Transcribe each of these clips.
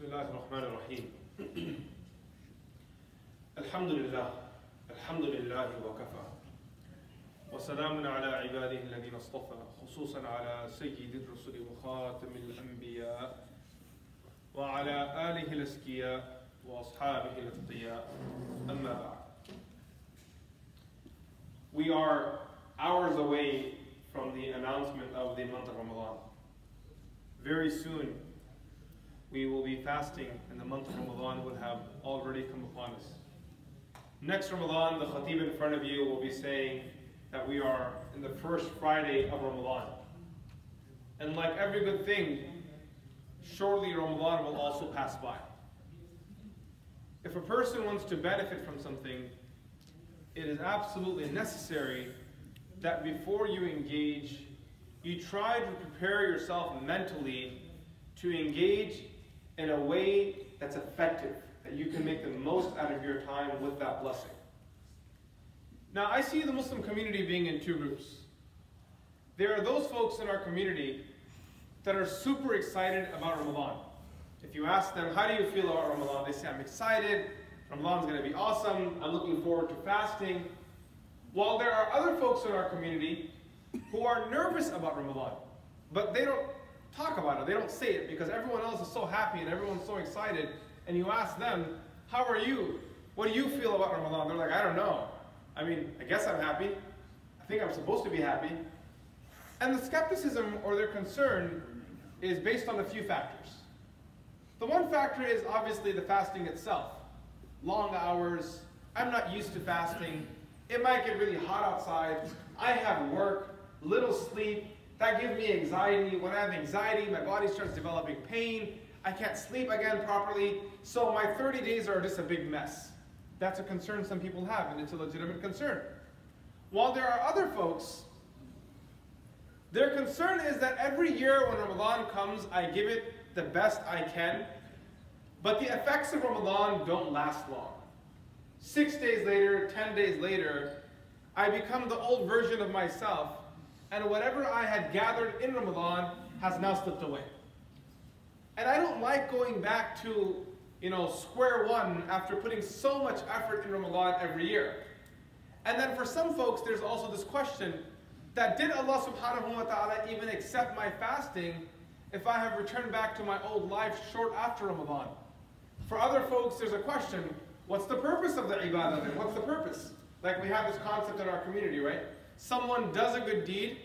Bismillah ar-Rahman ar-Rahim. Alhamdulillah, alhamdulillah wa kafa. Wa salamun ala ibadihi alladhina istafa, khususan ala sayyidil rusuli wa khatamil anbiya, wa ala alihi al-askiya, wa ashabihi al-atqiya, amma ba'd. We are hours away from the announcement of the month of Ramadan. Very soon, we will be fasting, and the month of Ramadan will have already come upon us. Next Ramadan, the Khatib in front of you will be saying that we are in the first Friday of Ramadan. And like every good thing, shortly Ramadan will also pass by. If a person wants to benefit from something, it is absolutely necessary that before you engage, you try to prepare yourself mentally to engage in a way that's effective, that you can make the most out of your time with that blessing. Now, I see the Muslim community being in two groups. There are those folks in our community that are super excited about Ramadan. If you ask them, how do you feel about Ramadan? They say, I'm excited, Ramadan's going to be awesome, I'm looking forward to fasting. While there are other folks in our community who are nervous about Ramadan, but they don't talk about it, they don't say it, because everyone else is so happy and everyone's so excited, and you ask them, how are you? What do you feel about Ramadan? They're like, I don't know. I mean, I guess I'm happy. I think I'm supposed to be happy. And the skepticism or their concern is based on a few factors. The one factor is obviously the fasting itself. Long hours, I'm not used to fasting, it might get really hot outside, I have work, little sleep, that gives me anxiety. When I have anxiety, my body starts developing pain, I can't sleep again properly, so my 30 days are just a big mess. That's a concern some people have, and it's a legitimate concern. While there are other folks, their concern is that every year when Ramadan comes, I give it the best I can, but the effects of Ramadan don't last long. 6 days later, 10 days later, I become the old version of myself, and whatever I had gathered in Ramadan has now slipped away. And I don't like going back to, square one after putting so much effort in Ramadan every year. And then for some folks, there's also this question that did Allah subhanahu wa ta'ala even accept my fasting if I have returned back to my old life short after Ramadan? For other folks, there's a question, what's the purpose of the ibadah then? What's the purpose? Like we have this concept in our community, right? Someone does a good deed,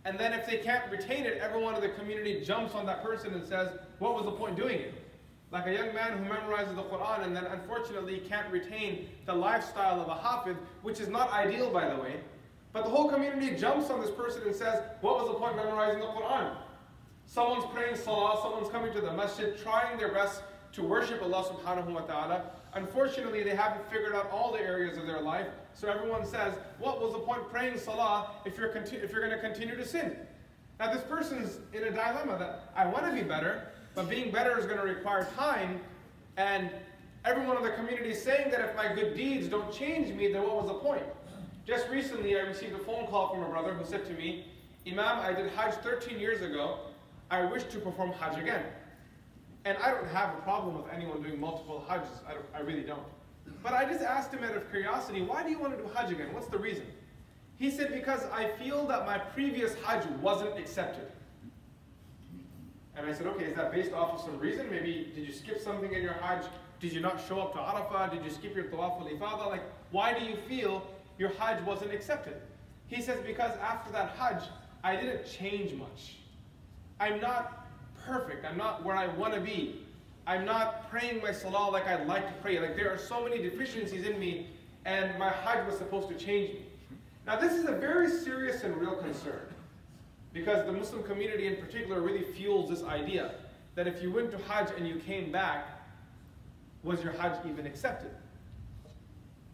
and then if they can't retain it, everyone in the community jumps on that person and says, what was the point doing it? Like a young man who memorizes the Quran and then unfortunately can't retain the lifestyle of a hafid, which is not ideal, by the way. But the whole community jumps on this person and says, what was the point of memorizing the Quran? Someone's praying salah, someone's coming to the masjid, trying their best to worship Allah subhanahu wa ta'ala. Unfortunately, they haven't figured out all the areas of their life, so everyone says, what was the point praying salah if you're going to continue to sin? Now this person's in a dilemma that I want to be better, but being better is going to require time, and everyone in the community is saying that if my good deeds don't change me, then what was the point? Just recently I received a phone call from a brother who said to me, Imam, I did Hajj 13 years ago, I wish to perform Hajj again. And I don't have a problem with anyone doing multiple Hajjs, I really don't. But I just asked him out of curiosity, why do you want to do Hajj again? What's the reason? He said, because I feel that my previous Hajj wasn't accepted. And I said, okay, is that based off of some reason? Maybe did you skip something in your Hajj? Did you not show up to Arafah? Did you skip your Tawaf al-Ifadah? Like, why do you feel your Hajj wasn't accepted? He says, because after that Hajj, I didn't change much. I'm not perfect. I'm not where I want to be. I'm not praying my salah like I'd like to pray. Like there are so many deficiencies in me, and my Hajj was supposed to change me. Now this is a very serious and real concern, because the Muslim community in particular really fuels this idea that if you went to Hajj and you came back, was your Hajj even accepted?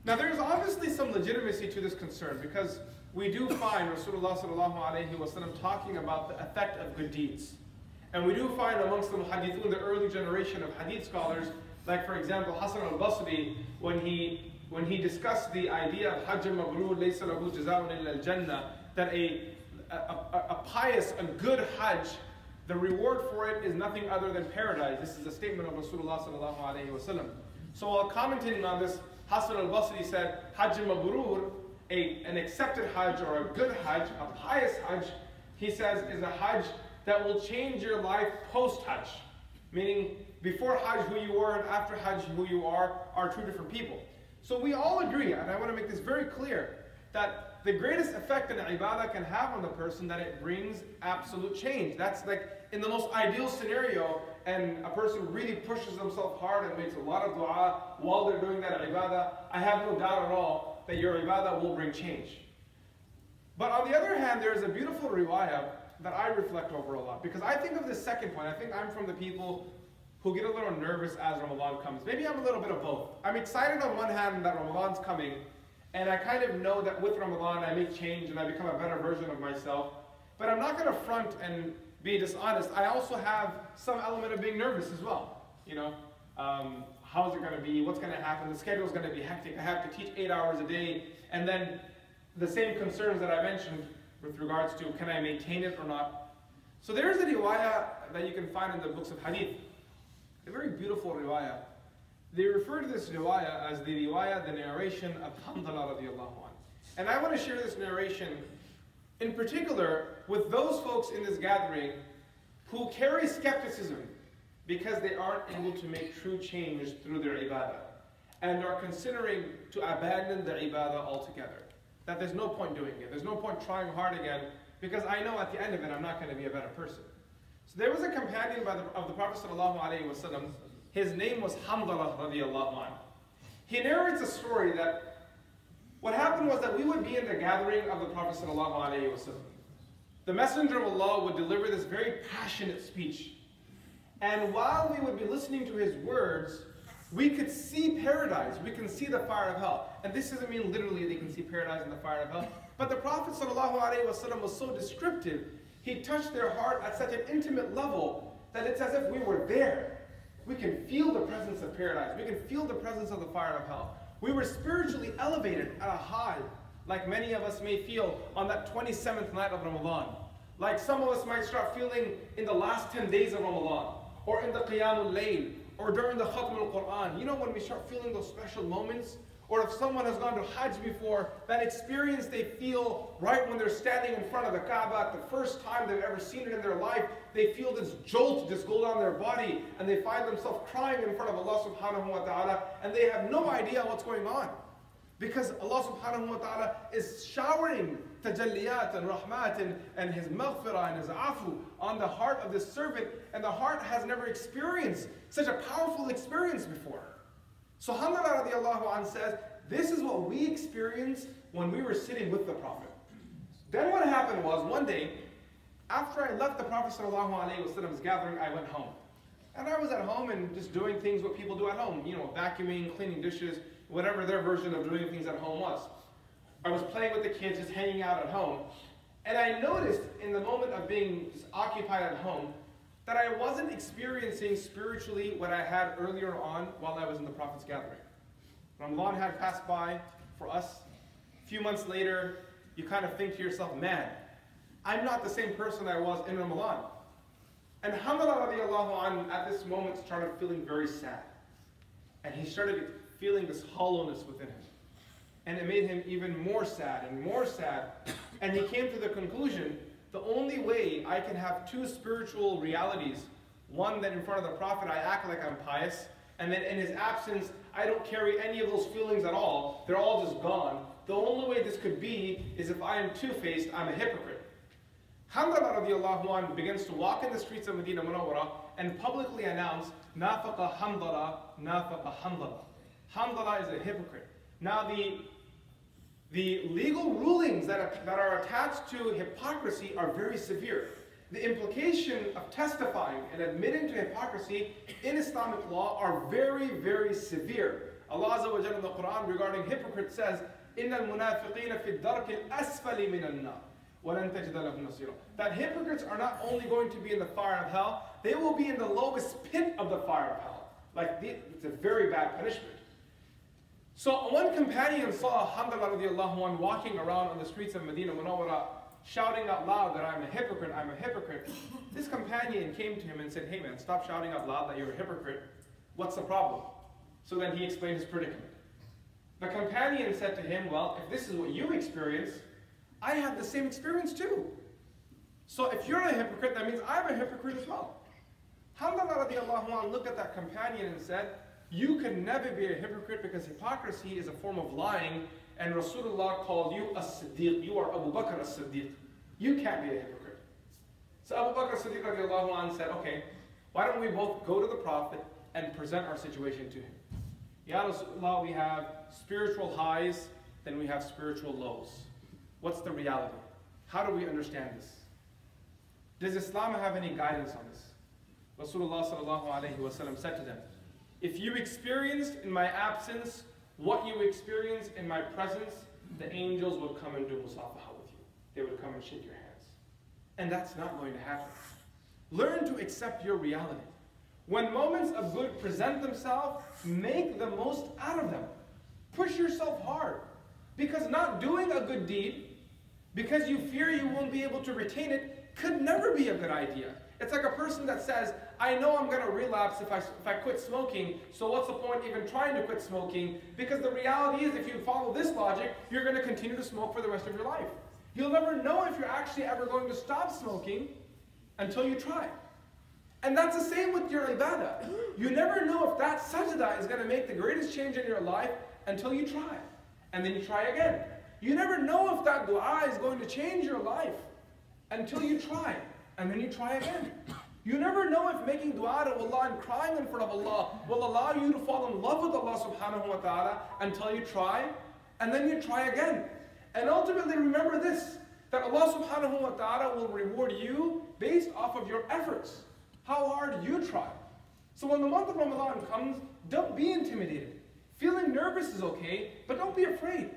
Now there's obviously some legitimacy to this concern, because we do find Rasulullah sallallahu alaihi wasallam talking about the effect of good deeds. And we do find amongst the muhaddithun, the early generation of hadith scholars, like for example Hasan al-Basri, when he discussed the idea of Hajj mabrur laysa lahu jazaa'un illa al-jannah, that a pious, a good Hajj the reward for it is nothing other than paradise. This is a statement of Rasulullah sallallahu alayhi wa sallam. So while commenting on this, Hasan al-Basri said, Hajj mabrur, an accepted Hajj or a good Hajj, a pious Hajj, he says, is a Hajj that will change your life post-Hajj. Meaning, before Hajj who you were and after Hajj who you are two different people. So we all agree, and I want to make this very clear, that the greatest effect an ibadah can have on the person, that it brings absolute change. That's like in the most ideal scenario, and a person really pushes themselves hard and makes a lot of dua while they're doing that ibadah, I have no doubt at all that your ibadah will bring change. But on the other hand, there's a beautiful riwayah that I reflect over a lot, because I think of this second point. I think I'm from the people who get a little nervous as Ramadan comes. Maybe I'm a little bit of both. I'm excited on one hand that Ramadan's coming, and I kind of know that with Ramadan I make change and I become a better version of myself. But I'm not going to front and be dishonest. I also have some element of being nervous as well. You know, how's it going to be? What's going to happen? The schedule's going to be hectic. I have to teach 8 hours a day, and then the same concerns that I mentioned with regards to can I maintain it or not. So there's a riwayah that you can find in the books of hadith. A very beautiful riwayah. They refer to this riwayah as the riwayah, the narration of Hanthalah radiallahu anh. And I want to share this narration in particular with those folks in this gathering who carry skepticism because they aren't able to make true change through their ibadah and are considering to abandon their ibadah altogether. That there's no point doing it. There's no point trying hard again because I know at the end of it I'm not going to be a better person. So there was a companion of the Prophet ﷺ. His name was Hanthalah radiallahu anh. He narrates a story that what happened was that we would be in the gathering of the Prophet ﷺ. The Messenger of Allah would deliver this very passionate speech. And while we would be listening to his words, we could see paradise. We can see the fire of hell. And this doesn't mean literally they can see paradise and the fire of hell. But the Prophet ﷺ was so descriptive. He touched their heart at such an intimate level that it's as if we were there. We can feel the presence of paradise. We can feel the presence of the fire of hell. We were spiritually elevated at a high, like many of us may feel on that 27th night of Ramadan. Like some of us might start feeling in the last 10 days of Ramadan, or in the Qiyamul Layl, or during the Khatm al-Quran. You know, when we start feeling those special moments, or if someone has gone to Hajj before, that experience they feel right when they're standing in front of the Kaaba, the first time they've ever seen it in their life, they feel this jolt just go down their body, and they find themselves crying in front of Allah subhanahu wa ta'ala, and they have no idea what's going on. Because Allah subhanahu wa ta'ala is showering tajalliyat and rahmat and His maghfirah and His afu on the heart of this servant, and the heart has never experienced such a powerful experience before. So Hanthalah radiallahu anh says, this is what we experienced when we were sitting with the Prophet. Then what happened was, one day, after I left the Prophet ﷺ's gathering, I went home. And I was at home and just doing things what people do at home, you know, vacuuming, cleaning dishes, whatever their version of doing things at home was. I was playing with the kids, just hanging out at home. And I noticed in the moment of being just occupied at home, that I wasn't experiencing spiritually what I had earlier on while I was in the Prophet's gathering. Ramadan had passed by for us. A few months later, you kind of think to yourself, man, I'm not the same person I was in Ramadan. And Hanthalah radiallahu anh at this moment started feeling very sad. And he started feeling this hollowness within him. And it made him even more sad and more sad. And he came to the conclusion, the only way I can have two spiritual realities, one that in front of the Prophet I act like I'm pious, and then in his absence I don't carry any of those feelings at all, they're all just gone. The only way this could be is if I am two-faced, I'm a hypocrite. Hanthalah radiallahu anh begins to walk in the streets of Medina Munawwara and publicly announce, Nafaqa Hanthalah, Nafaqa Hanthalah. Hanthalah is a hypocrite. Now the legal rulings that are attached to hypocrisy are very severe. The implication of testifying and admitting to hypocrisy in Islamic law are very, very severe. Allah Azza wa Jalla in the Quran regarding hypocrites says, إِنَّ الْمُنَافِقِينَ فِي الدَّرْكِ الْأَسْفَلِ مِنَ النَّارِ وَلَن تَجِدَ لَهُمْ نَصِيرًا. That hypocrites are not only going to be in the fire of hell, they will be in the lowest pit of the fire of hell. It's a very bad punishment. So one companion saw Hanthalah radiallahu anh walking around on the streets of Medina Munawwara, shouting out loud that I'm a hypocrite, I'm a hypocrite. This companion came to him and said, hey man, stop shouting out loud that you're a hypocrite. What's the problem? So then he explained his predicament. The companion said to him, well, if this is what you experience, I have the same experience too. So if you're a hypocrite, that means I'm a hypocrite as well. Hanthalah radiallahu anhu looked at that companion and said, you can never be a hypocrite because hypocrisy is a form of lying, and Rasulullah called you a Siddiq. You are Abu Bakr as-Siddiq. You can't be a hypocrite. So Abu Bakr as-Siddiq radiallahu anhu said, okay, why don't we both go to the Prophet and present our situation to him? Ya Rasulullah, we have spiritual highs, then we have spiritual lows. What's the reality? How do we understand this? Does Islam have any guidance on this? Rasulullah sallallahu alayhi wa sallam said to them, if you experienced in my absence what you experienced in my presence, the angels would come and do musafaha with you. They would come and shake your hands. And that's not going to happen. Learn to accept your reality. When moments of good present themselves, make the most out of them. Push yourself hard. Because not doing a good deed, because you fear you won't be able to retain it, could never be a good idea. It's like a person that says, I know I'm going to relapse if I quit smoking, so what's the point even trying to quit smoking? Because the reality is, if you follow this logic, you're going to continue to smoke for the rest of your life. You'll never know if you're actually ever going to stop smoking until you try. And that's the same with your ibadah. You never know if that sajda is going to make the greatest change in your life until you try. And then you try again. You never know if that dua is going to change your life until you try. And then you try again. You never know if making dua to Allah and crying in front of Allah will allow you to fall in love with Allah subhanahu wa ta'ala until you try, and then you try again. And ultimately remember this, that Allah subhanahu wa ta'ala will reward you based off of your efforts, how hard you try. So when the month of Ramadan comes, don't be intimidated. Feeling nervous is okay, but don't be afraid.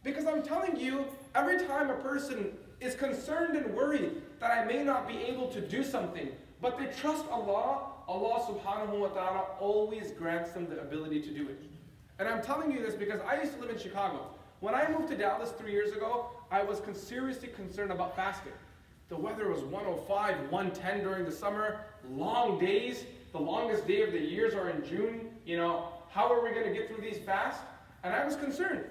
Because I'm telling you, every time a person is concerned and worried that I may not be able to do something, but they trust Allah, Allah subhanahu wa ta'ala always grants them the ability to do it. And I'm telling you this because I used to live in Chicago. When I moved to Dallas 3 years ago, I was seriously concerned about fasting. The weather was 105, 110 during the summer, long days. The longest day of the years are in June. You know, how are we going to get through these fasts? And I was concerned.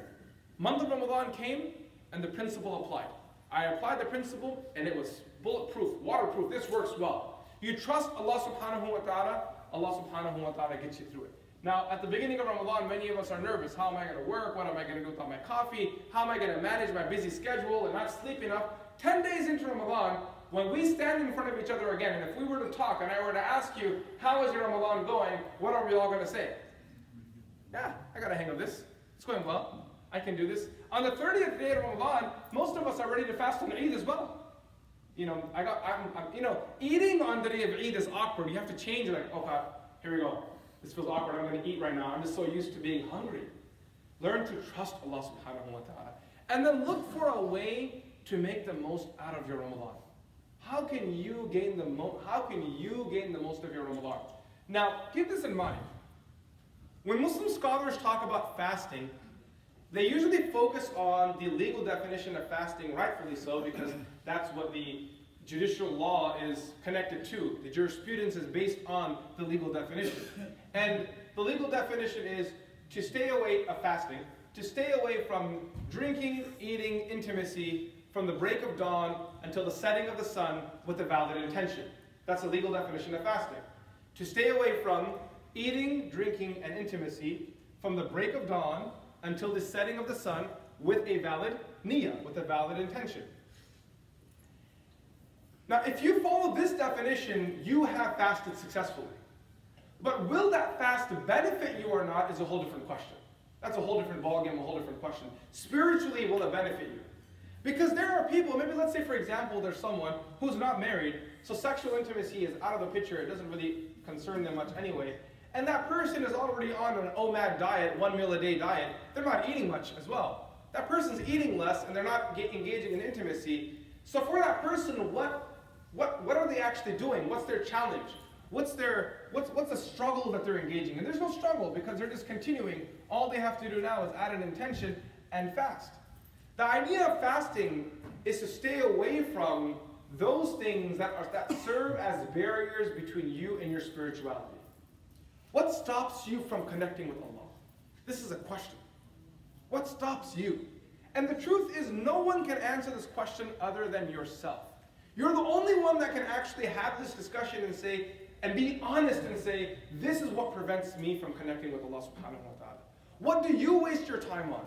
Month of Ramadan came and the principle applied. I applied the principle and it was bulletproof, waterproof. This works well. You trust Allah subhanahu wa ta'ala, Allah subhanahu wa ta'ala gets you through it. Now, at the beginning of Ramadan, many of us are nervous. How am I going to work? What am I going to do without my coffee? How am I going to manage my busy schedule and not sleep enough? 10 days into Ramadan, when we stand in front of each other again, and if we were to talk and I were to ask you, how is your Ramadan going? What are we all going to say? Yeah, I got a hang of this. It's going well. I can do this. On the 30th day of Ramadan, most of us are ready to fast on Eid as well. You know, eating on the day of Eid is awkward. You have to change it. Like, okay, here we go. This feels awkward. I'm going to eat right now. I'm just so used to being hungry. Learn to trust Allah subhanahu wa ta'ala. And then look for a way to make the most out of your Ramadan. How can you gain the most of your Ramadan? Now, keep this in mind. When Muslim scholars talk about fasting, they usually focus on the legal definition of fasting, rightfully so, because that's what the judicial law is connected to. The jurisprudence is based on the legal definition. And the legal definition is to stay away of fasting, to stay away from drinking, eating, intimacy from the break of dawn until the setting of the sun with a valid intention. That's the legal definition of fasting. To stay away from eating, drinking, and intimacy from the break of dawn until the setting of the sun with a valid niyyah, with a valid intention. Now, if you follow this definition, you have fasted successfully. But will that fast benefit you or not is a whole different question. That's a whole different ballgame, a whole different question. Spiritually, will it benefit you? Because there are people, maybe let's say for example, there's someone who's not married, so sexual intimacy is out of the picture, it doesn't really concern them much anyway. And that person is already on an OMAD diet, 1 meal a day diet. They're not eating much as well. That person's eating less and they're not engaging in intimacy. So for that person, what are they actually doing? What's their challenge? What's the struggle that they're engaging in? There's no struggle because they're just continuing. All they have to do now is add an intention and fast. The idea of fasting is to stay away from those things that serve as barriers between you and your spirituality. What stops you from connecting with Allah? This is a question. What stops you? And the truth is, no one can answer this question other than yourself. You're the only one that can actually have this discussion and say, and be honest and say, this is what prevents me from connecting with Allah subhanahu wa ta'ala. What do you waste your time on?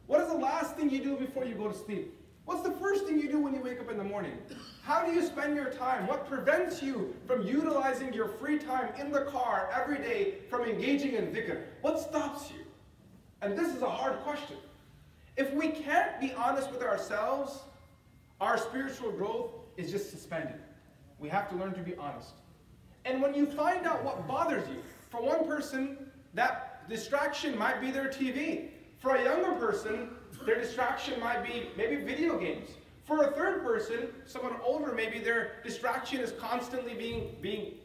What is the last thing you do before you go to sleep? What's the first thing you do when you wake up in the morning? How do you spend your time? What prevents you from utilizing your free time in the car every day from engaging in dhikr? What stops you? And this is a hard question. If we can't be honest with ourselves, our spiritual growth is just suspended. We have to learn to be honest. And when you find out what bothers you, for one person, that distraction might be their TV. For a younger person, their distraction might be maybe video games. For a third person, someone older, maybe their distraction is constantly being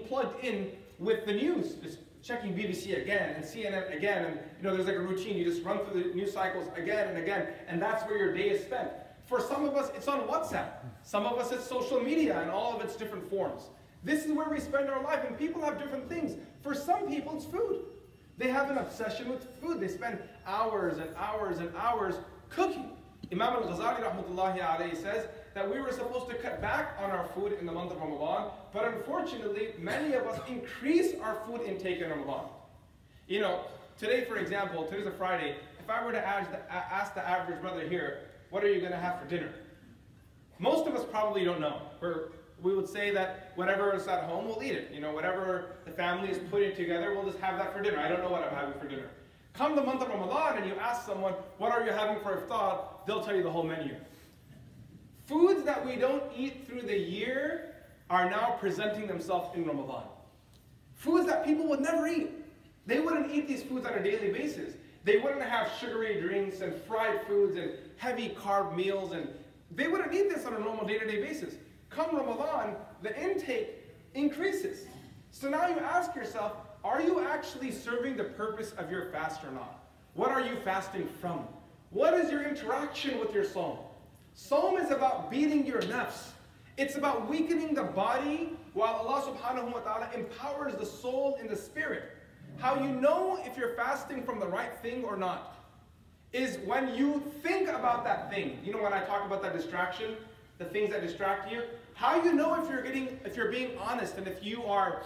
plugged in with the news, just checking BBC again and CNN again, and there's like a routine. You just run through the news cycles again and again, and that's where your day is spent. For some of us, it's on WhatsApp. Some of us, it's social media and all of its different forms. This is where we spend our life, and people have different things. For some people, it's food. They have an obsession with food. They spend hours and hours and hours cooking. Imam al-Ghazali rahmatullahi alayhi says that we were supposed to cut back on our food in the month of Ramadan, but unfortunately, many of us increase our food intake in Ramadan. Today, for example, today's a Friday. If I were to ask the average brother here, what are you going to have for dinner? Most of us probably don't know. We would say that whatever is at home, we'll eat it. Whatever the family is putting together, we'll just have that for dinner. I don't know what I'm having for dinner. Come the month of Ramadan and you ask someone, what are you having for iftar? They'll tell you the whole menu. Foods that we don't eat through the year are now presenting themselves in Ramadan. Foods that people would never eat. They wouldn't eat these foods on a daily basis. They wouldn't have sugary drinks and fried foods and heavy carb meals, and they wouldn't eat this on a normal day-to-day basis. Come Ramadan, the intake increases. So now you ask yourself, are you actually serving the purpose of your fast or not? What are you fasting from? What is your interaction with your Sawm? Sawm is about beating your nafs. It's about weakening the body while Allah subhanahu wa ta'ala empowers the soul and the spirit. How you know if you're fasting from the right thing or not is when you think about that thing. When I talk about that distraction, the things that distract you, how you know if you're being honest and if you are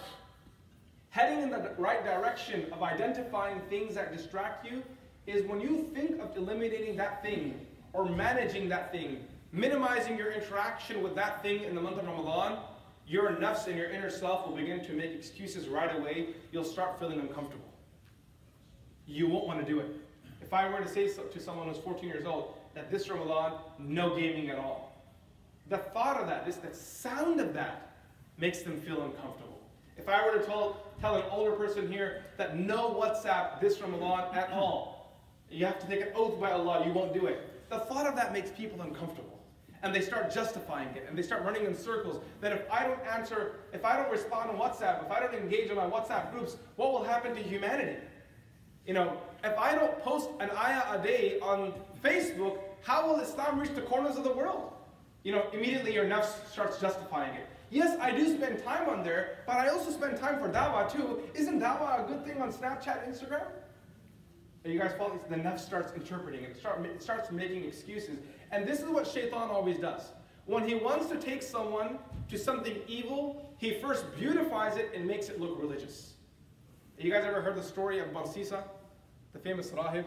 heading in the right direction of identifying things that distract you is when you think of eliminating that thing or managing that thing, minimizing your interaction with that thing in the month of Ramadan, your nafs and your inner self will begin to make excuses right away. You'll start feeling uncomfortable. You won't want to do it. If I were to say to someone who's 14 years old that this Ramadan, no gaming at all, the thought of that, the sound of that makes them feel uncomfortable. If I were to tell an older person here that no WhatsApp this Ramadan at all, you have to take an oath by Allah, you won't do it. The thought of that makes people uncomfortable. And they start justifying it, and they start running in circles, that if I don't answer, if I don't respond on WhatsApp, if I don't engage in my WhatsApp groups, what will happen to humanity? If I don't post an ayah a day on Facebook, how will Islam reach the corners of the world? Immediately your nafs starts justifying it. Yes, I do spend time on there, but I also spend time for dawah too. Isn't dawah a good thing on Snapchat and Instagram? Are you guys following? The nafs starts interpreting it. It starts making excuses. And this is what shaitan always does. When he wants to take someone to something evil, he first beautifies it and makes it look religious. You guys ever heard the story of Barsisa, the famous rahib?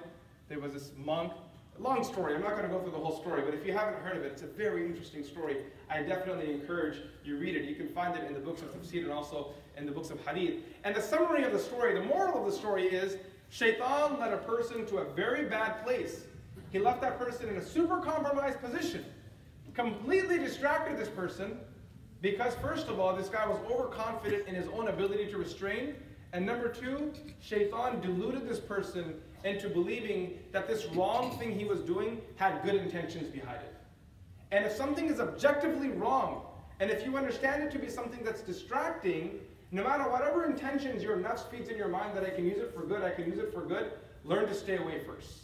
There was this monk. Long story, I'm not going to go through the whole story, but if you haven't heard of it, it's a very interesting story. I definitely encourage you read it. You can find it in the books of tafsir and also in the books of hadith. And the summary of the story, the moral of the story is, shaitan led a person to a very bad place. He left that person in a super compromised position, completely distracted this person, because first of all, this guy was overconfident in his own ability to restrain, and number two, shaitan deluded this person into believing that this wrong thing he was doing had good intentions behind it. And if something is objectively wrong, and if you understand it to be something that's distracting, no matter whatever intentions your nafs feeds in your mind that I can use it for good, learn to stay away first.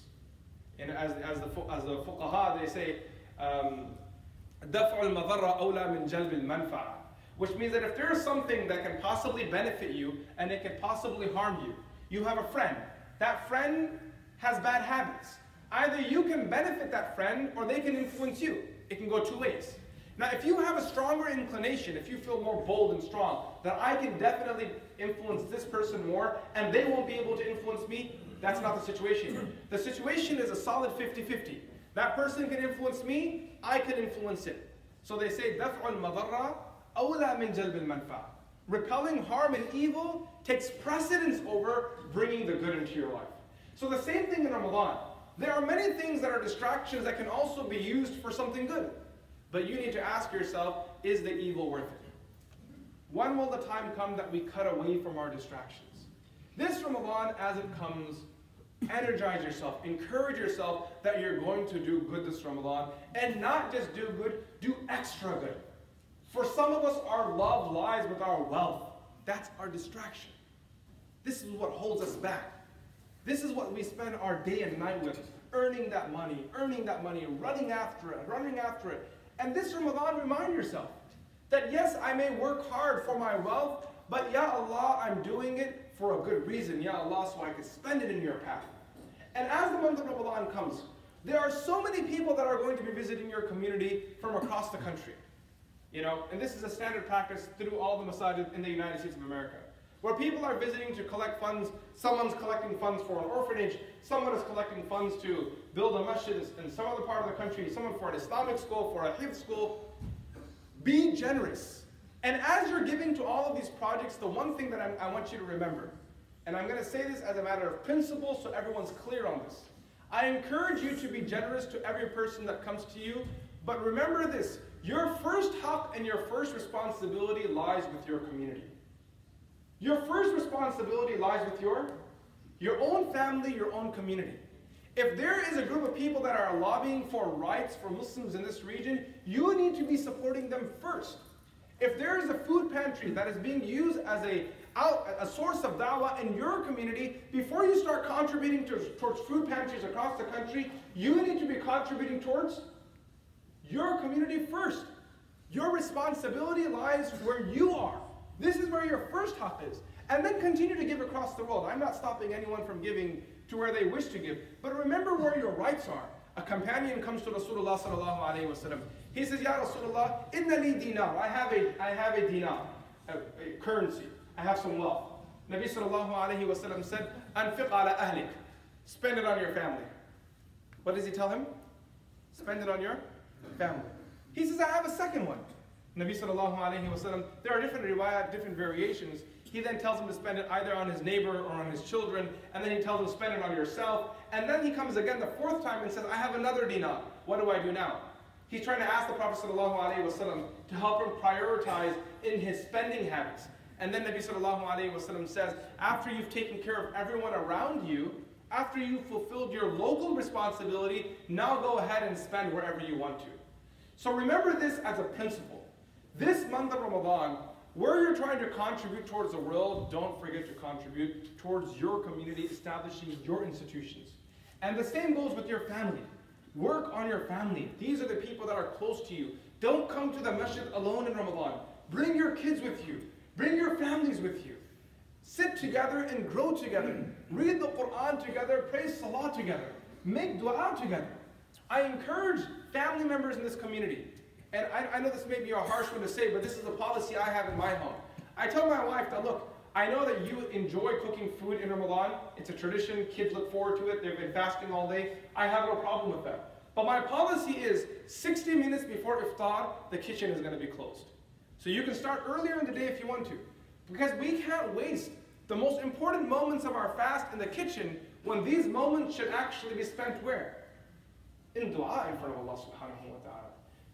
And as the fuqaha, they say, دَفْعُ الْمَضَرَّ أَوْلَى مِنْ جَلْبِ الْمَنْفَعَةِ, which means that if there is something that can possibly benefit you and it can possibly harm you, you have a friend. That friend has bad habits. Either you can benefit that friend or they can influence you. It can go two ways. Now, if you have a stronger inclination, if you feel more bold and strong, that I can definitely influence this person more and they won't be able to influence me, that's not the situation. The situation is a solid 50-50. That person can influence me, I can influence it. So they say, دَفْعُ الْمَضَرَّ أَوْلَى مِنْ جَلْبِ الْمَنْفَعَةِ. Repelling harm and evil takes precedence over bringing the good into your life. So the same thing in Ramadan. There are many things that are distractions that can also be used for something good. But you need to ask yourself, is the evil worth it? When will the time come that we cut away from our distractions? This Ramadan, as it comes, energize yourself, encourage yourself that you're going to do good this Ramadan, and not just do good, do extra good. For some of us, our love lies with our wealth. That's our distraction. This is what holds us back. This is what we spend our day and night with, earning that money, running after it. And this Ramadan, remind yourself that yes, I may work hard for my wealth, but Ya Allah, I'm doing it for a good reason, Ya Allah, so I can spend it in your path. And as the month of Ramadan comes, there are so many people that are going to be visiting your community from across the country. You know, and this is a standard practice through all the masajid in the United States of America, where people are visiting to collect funds. Someone's collecting funds for an orphanage, someone is collecting funds to build a masjid in some other part of the country, someone for an Islamic school, for a hifz school. Be generous. And as you're giving to all of these projects, the one thing that I want you to remember, and I'm going to say this as a matter of principle so everyone's clear on this. I encourage you to be generous to every person that comes to you, but remember this, your first haqq and your first responsibility lies with your community. Your first responsibility lies with your own family, your own community. If there is a group of people that are lobbying for rights for Muslims in this region, you need to be supporting them first. If there is a food pantry that is being used as a source of da'wah in your community, before you start contributing towards food pantries across the country, you need to be contributing towards your community first. Your responsibility lies where you are. This is where your first haqq is. And then continue to give across the world. I'm not stopping anyone from giving to where they wish to give. But remember where your rights are. A companion comes to Rasulullah sallallahu alayhi wa sallam. He says, Ya Rasulullah, inna li dinar. I have a dinar, a currency. I have some wealth. Nabi sallallahu alayhi wa sallam said, Anfiq ala ahlik. Spend it on your family. What does he tell him? Spend it on your family. He says, I have a second one. Nabi sallallahu alayhi wa sallam, there are different riwayat, different variations. He then tells him to spend it either on his neighbor or on his children, and then he tells him spend it on yourself. And then he comes again the fourth time and says, I have another dinar. What do I do now? He's trying to ask the Prophet sallallahu alayhi wa sallam to help him prioritize in his spending habits. And then Nabi sallallahu alayhi wa sallam says, after you've taken care of everyone around you, after you've fulfilled your local responsibility, now go ahead and spend wherever you want to. So remember this as a principle. This month of Ramadan, where you're trying to contribute towards the world, don't forget to contribute towards your community, establishing your institutions. And the same goes with your family. Work on your family. These are the people that are close to you. Don't come to the masjid alone in Ramadan. Bring your kids with you. Bring your families with you. Sit together and grow together. Read the Quran together. Pray salah together. Make dua together. I encourage family members in this community. And I know this may be a harsh one to say, but this is a policy I have in my home. I tell my wife that, look, I know that you enjoy cooking food in Ramadan. It's a tradition. Kids look forward to it. They've been fasting all day. I have no problem with that. But my policy is 60 minutes before iftar, the kitchen is going to be closed. So you can start earlier in the day if you want to. Because we can't waste the most important moments of our fast in the kitchen when these moments should actually be spent where? In dua in front of Allah subhanahu wa ta'ala.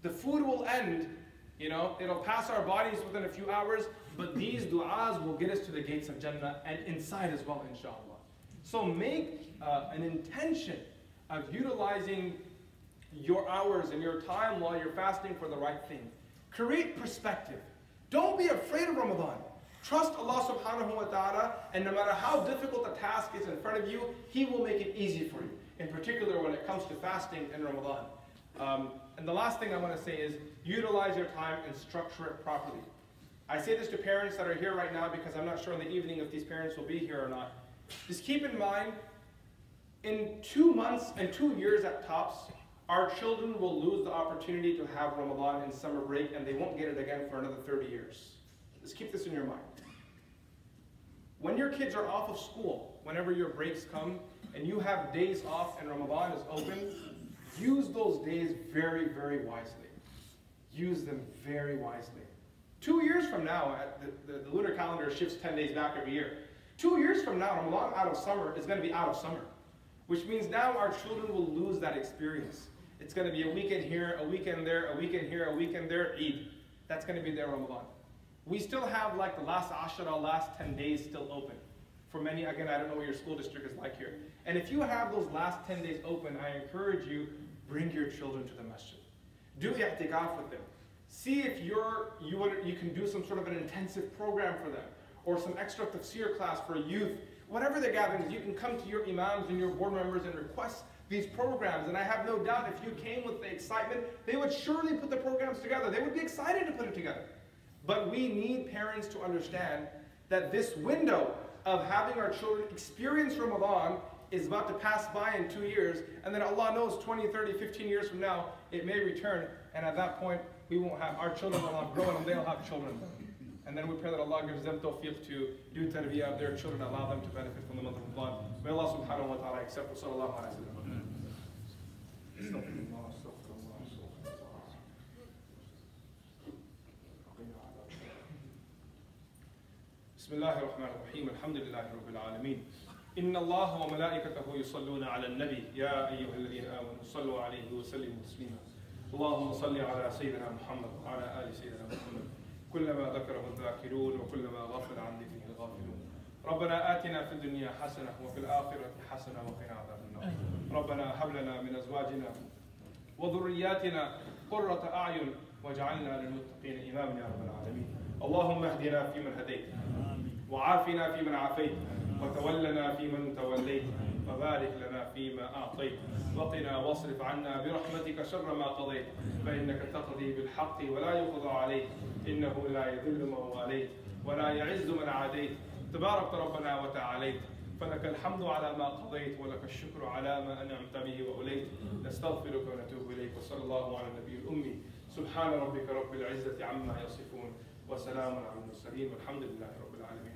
The food will end, you know, it'll pass our bodies within a few hours, but these du'as will get us to the gates of Jannah and inside as well, inshallah. So make an intention of utilizing your hours and your time while you're fasting for the right thing. Create perspective. Don't be afraid of Ramadan. Trust Allah subhanahu wa ta'ala, and no matter how difficult the task is in front of you, He will make it easy for you. in particular when it comes to fasting in Ramadan. And the last thing I want to say is utilize your time and structure it properly. I say this to parents that are here right now because I'm not sure in the evening if these parents will be here or not. Just keep in mind, in 2 months and 2 years at tops, our children will lose the opportunity to have Ramadan and summer break, and they won't get it again for another 30 years. Just keep this in your mind. When your kids are off of school, whenever your breaks come, and you have days off and Ramadan is open, use those days very, very wisely. Use them very wisely. 2 years from now, the lunar calendar shifts 10 days back every year. 2 years from now, Ramadan out of summer is going to be out of summer, which means now our children will lose that experience. It's going to be a weekend here, a weekend there, a weekend here, a weekend there, Eid. That's going to be their Ramadan. We still have like the last Ashura, last 10 days still open. For many, again, I don't know what your school district is like here. And if you have those last 10 days open, I encourage you, bring your children to the masjid. Do i'tikaf with them. See if you can do some sort of an intensive program for them, or some extra tafsir class for youth. Whatever the gatherings, you can come to your imams and your board members and request these programs. And I have no doubt if you came with the excitement, they would surely put the programs together. They would be excited to put it together. But we need parents to understand that this window of having our children experience Ramadan is about to pass by in 2 years, and then Allah knows 20, 30, 15 years from now, it may return, and at that point, we won't have, our children will have grown and they'll have children. And then we pray that Allah gives them tawfiq to do tarbiyah of their children, allow them to benefit from the month of Ramadan. May Allah subhanahu wa ta'ala accept wa sallallahu alayhi wa sallam. بسم الله الرحمن الرحيم الحمد لله رب العالمين إن الله وملائكته يصلون على النبي يا أيها الذين آمنوا صلوا عليه وسلموا تسليما اللهم صل على سيدنا محمد وعلى آل سيدنا محمد كلما ذكره الذاكرون وكلما غفل عن ذكره الغافلون ربنا آتنا في الدنيا حسنة وفي الآخرة حسنة وقنا عذاب النار ربنا هب لنا من أزواجنا وذرياتنا قرة أعين واجعلنا للمتقين إماما يا رب العالمين اللهم اهدنا فيمن هديت وعافنا فيمن عافيت وتولنا فيمن توليت وبارك لنا فيما أعطيت وقنا واصرف عنا برحمتك شر ما قضيت فإنك تقضي بالحق ولا يقضى عليك إنه لا يذل من واليت ولا يعز من عاديت تبارك ربنا وتعاليت فلك الحمد على ما قضيت ولك الشكر على ما أنعمت به وأوليت نستغفرك ونتوب إليك وصلى الله على النبي الأمي سبحان ربك رب العزة عما يصفون وسلام على المرسلين والحمد لله رب العالمين.